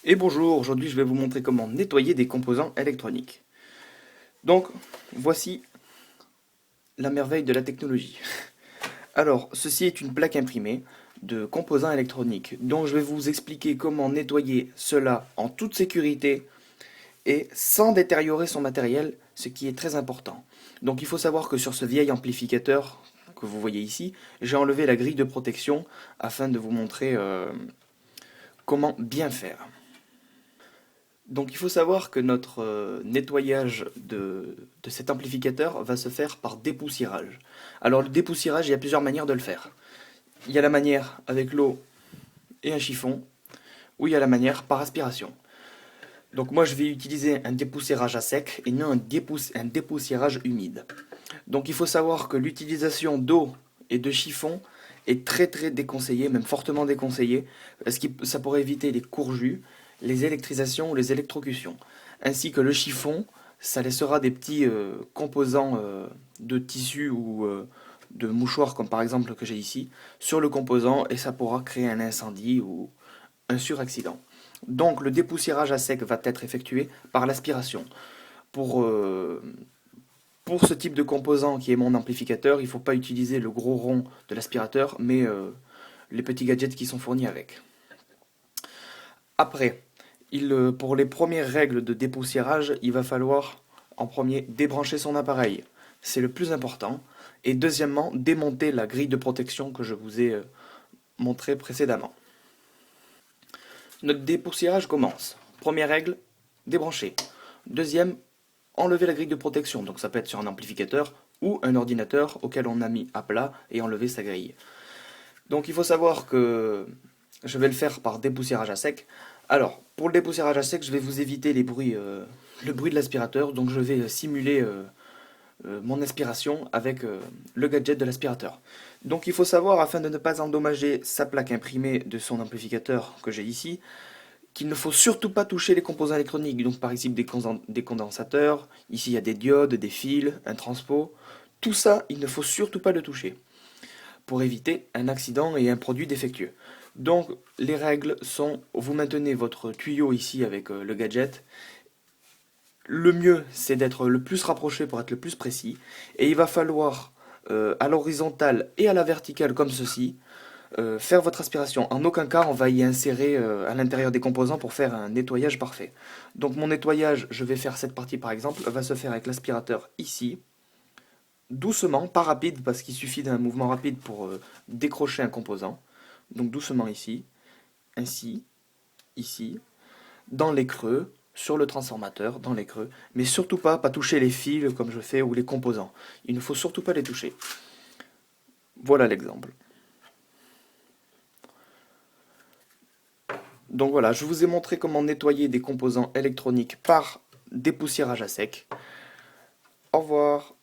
Et bonjour, aujourd'hui je vais vous montrer comment nettoyer des composants électroniques. Donc, voici la merveille de la technologie. Alors, ceci est une plaque imprimée de composants électroniques, donc je vais vous expliquer comment nettoyer cela en toute sécurité et sans détériorer son matériel, ce qui est très important. Donc il faut savoir que sur ce vieil amplificateur que vous voyez ici, j'ai enlevé la grille de protection afin de vous montrer comment bien faire. Donc il faut savoir que notre nettoyage de cet amplificateur va se faire par dépoussiérage. Alors le dépoussiérage, il y a plusieurs manières de le faire. Il y a la manière avec l'eau et un chiffon, ou il y a la manière par aspiration. Donc moi je vais utiliser un dépoussiérage à sec et non un dépoussiérage humide. Donc il faut savoir que l'utilisation d'eau et de chiffon est très déconseillée, même fortement déconseillée, parce que ça pourrait éviter les courjus, les électrisations ou les électrocutions. Ainsi que le chiffon, ça laissera des petits composants de tissu ou de mouchoirs, comme par exemple que j'ai ici, sur le composant et ça pourra créer un incendie ou un suraccident. Donc le dépoussiérage à sec va être effectué par l'aspiration. Pour, euh, pour ce type de composant qui est mon amplificateur, il ne faut pas utiliser le gros rond de l'aspirateur, mais les petits gadgets qui sont fournis avec. Après, pour les premières règles de dépoussiérage, il va falloir en premier débrancher son appareil. C'est le plus important. Et deuxièmement, démonter la grille de protection que je vous ai montrée précédemment. Notre dépoussiérage commence. Première règle, débrancher. Deuxième, enlever la grille de protection. Donc ça peut être sur un amplificateur ou un ordinateur auquel on a mis à plat et enlevé sa grille. Donc il faut savoir que je vais le faire par dépoussiérage à sec. Alors, pour le dépoussiérage à sec, je vais vous éviter le bruit de l'aspirateur. Donc je vais simuler mon aspiration avec le gadget de l'aspirateur. Donc il faut savoir, afin de ne pas endommager sa plaque imprimée de son amplificateur que j'ai ici, qu'il ne faut surtout pas toucher les composants électroniques. Donc par exemple des condensateurs, ici il y a des diodes, des fils, un transpo. Tout ça, il ne faut surtout pas le toucher pour éviter un accident et un produit défectueux. Donc les règles sont, vous maintenez votre tuyau ici avec le gadget. Le mieux, c'est d'être le plus rapproché pour être le plus précis. Et il va falloir, à l'horizontale et à la verticale comme ceci, faire votre aspiration. En aucun cas, on va y insérer à l'intérieur des composants pour faire un nettoyage parfait. Donc mon nettoyage, je vais faire cette partie par exemple, va se faire avec l'aspirateur ici, doucement, pas rapide, parce qu'il suffit d'un mouvement rapide pour décrocher un composant. Donc doucement ici, ainsi, ici, dans les creux, sur le transformateur, dans les creux, mais surtout pas toucher les fils comme je fais ou les composants. Il ne faut surtout pas les toucher. Voilà l'exemple. Donc voilà, je vous ai montré comment nettoyer des composants électroniques par dépoussiérage à sec. Au revoir.